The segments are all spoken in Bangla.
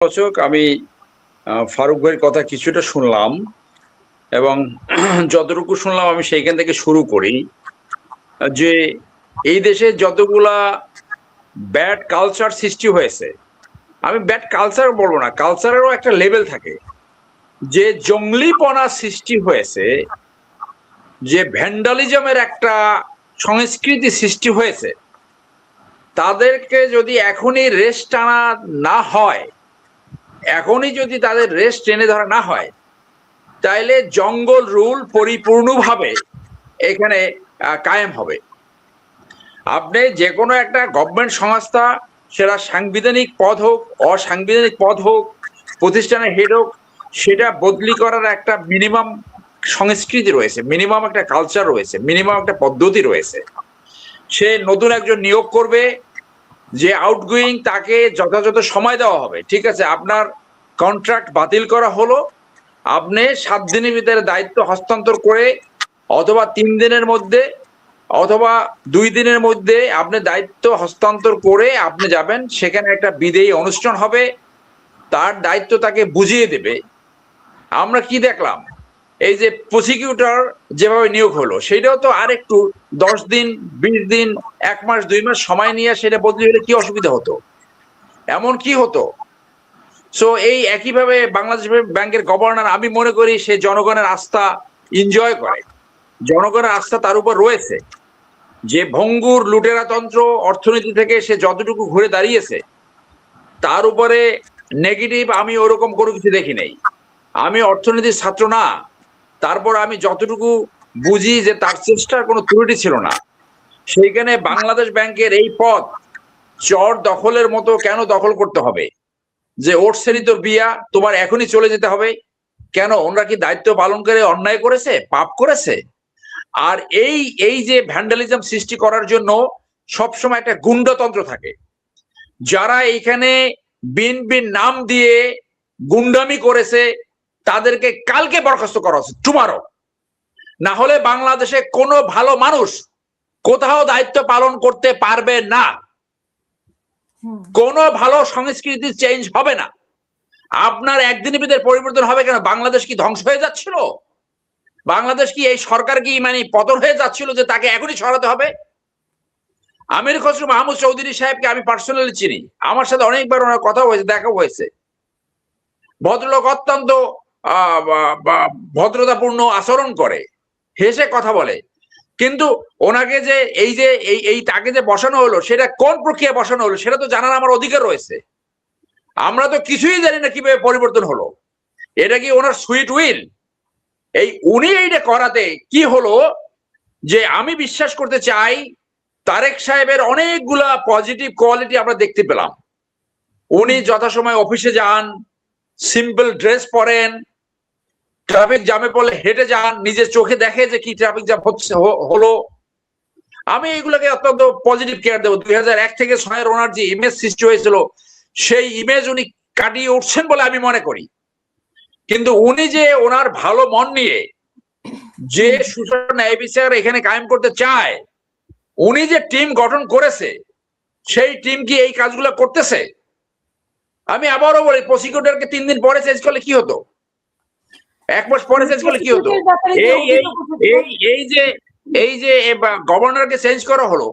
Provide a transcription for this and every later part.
দর্শক, আমি ফারুক ভাইয়ের কথা কিছুটা শুনলাম এবং যতটুকু শুনলাম আমি সেইখান থেকে শুরু করি যে এই দেশে যতগুলা ব্যাড কালচার সৃষ্টি হয়েছে, আমি ব্যাড কালচার বলবো না, কালচারেরও একটা লেভেল থাকে। যে জঙ্গলিপনা সৃষ্টি হয়েছে, যে ভ্যান্ডালিজমের একটা সংস্কৃতি সৃষ্টি হয়েছে, তাদেরকে যদি এখনই রেস্ট টানা না হয়, এখনই যদি তাদের রেস্ট টেনে ধরা না হয়, তাইলে জঙ্গল রুল পরিপূর্ণভাবে এখানে কায়েম হবে। আপনি যে কোনো একটা গভর্নমেন্ট সংস্থা, সেটা সাংবিধানিক পদ হোক, অসাংবিধানিক পদ হোক, প্রতিষ্ঠানের হেড হোক, সেটা বদলি করার একটা মিনিমাম সংস্কৃতি রয়েছে, মিনিমাম একটা কালচার রয়েছে, মিনিমাম একটা পদ্ধতি রয়েছে। সে নতুন একজন নিয়োগ করবে, যে আউটগোয়িং, তাকে যথাযথ সময় দেওয়া হবে। ঠিক আছে, আপনার কন্ট্রাক্ট বাতিল করা হলো, আপনি 7 দিনের ভিতরে দায়িত্ব হস্তান্তর করে, অথবা 3 দিনের মধ্যে, অথবা 2 দিনের মধ্যে আপনি দায়িত্ব হস্তান্তর করে আপনি যাবেন, সেখানে একটা বিদায়ী অনুষ্ঠান হবে, তার দায়িত্ব তাকে বুঝিয়ে দেবে। আমরা কি দেখলাম, এই যে প্রসিকিউটর যেভাবে নিয়োগ হলো, সেটাও তো আর একটু 10 দিন, 20 দিন, 1 মাস, 2 মাস সময় নিয়ে সেটা বদলি হলে কি অসুবিধা হতো? এমন কি হতো? সো এই একইভাবে বাংলাদেশ ব্যাংকের গভর্নর, আমি মনে করি সে জনগণের আস্থা এনজয় করে, জনগণের আস্থা তার উপর রয়েছে। যে ভঙ্গুর লুটেরাতন্ত্র অর্থনীতি থেকে সে যতটুকু ঘুরে দাঁড়িয়েছে, তার উপরে নেগেটিভ আমি ওরকম কোনো কিছু দেখি নাই। আমি অর্থনীতির ছাত্র না, তারপর আমি যতটুকু বুঝি যে তার চেষ্টার কোনো ত্রুটি ছিল না। সেইখানে বাংলাদেশ ব্যাংকের এই পদ চর দখলের মতো কেন দখল করতে হবে? যে ওর শ্রেণী তোর বিয়া, তোমার এখনই চলে যেতে হবে কেন? ওনারা কি দায়িত্ব পালন করে অন্যায় করেছে, পাপ করেছে? আর এই এই যে ভ্যান্ডালিজম সৃষ্টি করার জন্য সবসময় একটা গুন্ডতন্ত্র থাকে। যারা এইখানে বিএনপির নাম দিয়ে গুন্ডামি করেছে, তাদেরকে কালকে বরখাস্ত করা উচিত, টুমারো। না হলে বাংলাদেশে কোনো ভালো মানুষ কোথাও দায়িত্ব পালন করতে পারবে না, কোনো ভালো সংস্কৃতি চেঞ্জ হবে না। আপনার একদিনের ভিতরে পরিবর্তন হবে কেন? বাংলাদেশ কি ধ্বংস হয়ে যাচ্ছিল? বাংলাদেশ কি, এই সরকার কি মানে পতন হয়ে যাচ্ছিল যে তাকে এখনই সরাতে হবে? আমির খসরু মাহমুদ চৌধুরী সাহেবকে আমি পার্সোনালি চিনি, আমার সাথে অনেকবার ওনার কথা হয়েছে, দেখা হয়েছে। ভদ্রলোক, অত্যন্ত ভদ্রতাপূর্ণ আচরণ করে, হেসে কথা বলে। কিন্তু ওনাকে যে এই তাকে যে বসানো হলো, সেটা কোন প্রক্রিয়া বসানো হলো সেটা তো জানার আমার অধিকার রয়েছে। আমরা তো কিছুই জানি না কিভাবে পরিবর্তন হলো। এটা কি ওনার সুইট উইল? এই উনি এইটা করাতে কি হলো, যে আমি বিশ্বাস করতে চাই তারেক সাহেবের অনেকগুলা পজিটিভ কোয়ালিটি আমরা দেখতে পেলাম। উনি যথাসময় অফিসে যান, সিম্পল ড্রেস পরেন, ট্রাফিক জ্যামে পড়লে হেঁটে যান, নিজের চোখে দেখে যে কি ট্রাফিক জ্যাম হলো। আমি এগুলোকে অত্যন্ত পজিটিভ কেয়ার দেবো। 2001 থেকে 6 ওনার যে ইমেজ সৃষ্টি হয়েছিল, সেই ইমেজ উনি কাটিয়ে উঠছেন বলে আমি মনে করি। কিন্তু উনি যে ওনার ভালো মন নিয়ে যে সুশাসন ন্যায় বিচার এখানে কায়েম করতে চায়, উনি যে টিম গঠন করেছে, সেই টিম কি এই কাজগুলো করতেছে? আমি আবারও বলি, প্রসিকিউটরকে 3 দিন পরে চেঞ্জ করলে কি হতো? 1 মাস পরে চেঞ্জ করলে কি হতো? এই যে গভর্নরকে চেঞ্জ করা হলো,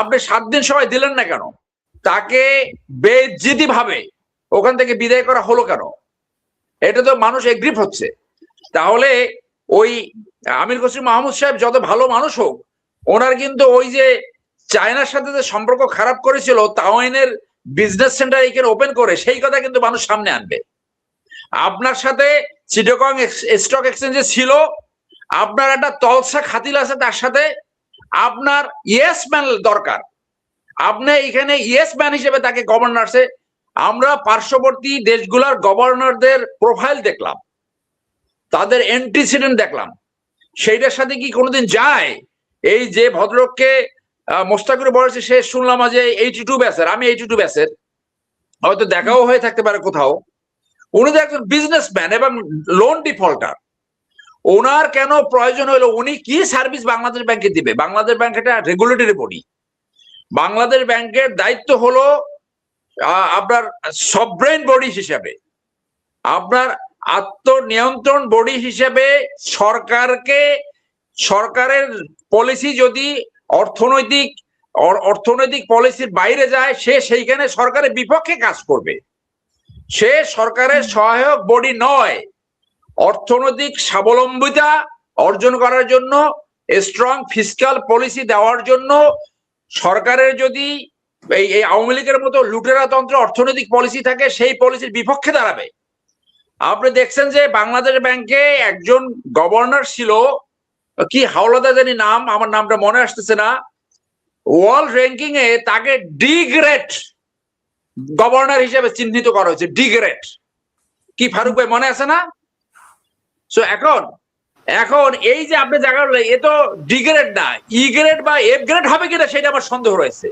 আপনি 7 দিন সময় দিলেন না কেন? তাকে বেইজ্জতি ভাবে ওখান থেকে বিদায় করা হলো কেন? এটা তো মানুষ এগ্রিভ হচ্ছে। তাহলে ওই আমির খসরু মাহমুদ সাহেব যত ভালো মানুষ হোক, ওনার কিন্তু ওই যে চায়নার সাথে যে সম্পর্ক খারাপ করেছিল, তাওয়াইনের বিজনেস সেন্টার এখানে ওপেন করে, সেই কথা কিন্তু মানুষ সামনে আনবে। আপনার সাথে চিটাগং স্টক এক্সচেঞ্জে ছিল, আপনার একটা তলসা খাতিল আছে তার সাথে, আপনার ইয়েস ম্যান দরকার। আপনি এখানে ইয়েস ম্যান হিসেবে তাকে গভর্নরসে, আমরা পার্শ্ববর্তী দেশগুলোর গভর্নরদের প্রোফাইল দেখলাম, তাদের অ্যান্টিসিডেন্ট দেখলাম, সেইটার সাথে কি কোনোদিন যায়? এই যে ভদ্রলোককে মোস্তাকুরে বলেছে, সে শুনলাম যে 82 ব্যাচের, আমি 82 ব্যাচের, হয়তো দেখাও হয়ে থাকতে পারে কোথাও। উনি তো একজন বিজনেসম্যান এবং লোন ডিফল্টার। ওনার কেন প্রয়োজন হলো? উনি কি সার্ভিস বাংলাদেশ ব্যাংকে দিবে? বাংলাদেশ ব্যাংক একটা রেগুলেটরি বডি। বাংলাদেশ ব্যাংকের দায়িত্ব হলো আপনার সভরেন বডি হিসেবে, আপনার আত্মনিয়ন্ত্রণ বডি হিসেবে সরকারের পলিসি যদি অর্থনৈতিক পলিসির বাইরে যায়, সে সেইখানে সরকারের বিপক্ষে কাজ করবে। সে সরকারের সহায়ক বডি নয়। অর্থনৈতিক স্বাবলম্বিতা অর্জন করার জন্য, স্ট্রং ফিসক্যাল পলিসি দেওয়ার জন্য সরকারের যদি এই আওয়ামী লীগের মতো লুটেরা তন্ত্র অর্থনৈতিক পলিসি থাকে, সেই পলিসির বিপক্ষে দাঁড়াবে। আপনি দেখছেন যে বাংলাদেশ ব্যাংকে একজন গভর্নর ছিল, কি হাওলাদার জানি নাম, আমার নামটা মনে আসতেছে না, ওয়ার্ল্ড র্যাঙ্কিং এ তাকে ডি গ্রেড গভর্নর হিসেবে চিহ্নিত করা হয়েছে, ডি গ্রেড। কি ফারুক ভাই মনে আছে না? সো এখন এই যে আপনি জায়গা, এ তো ডি গ্রেড না, ই গ্রেড বা এফ গ্রেড হবে কিনা সেটা আমার সন্দেহ রয়েছে।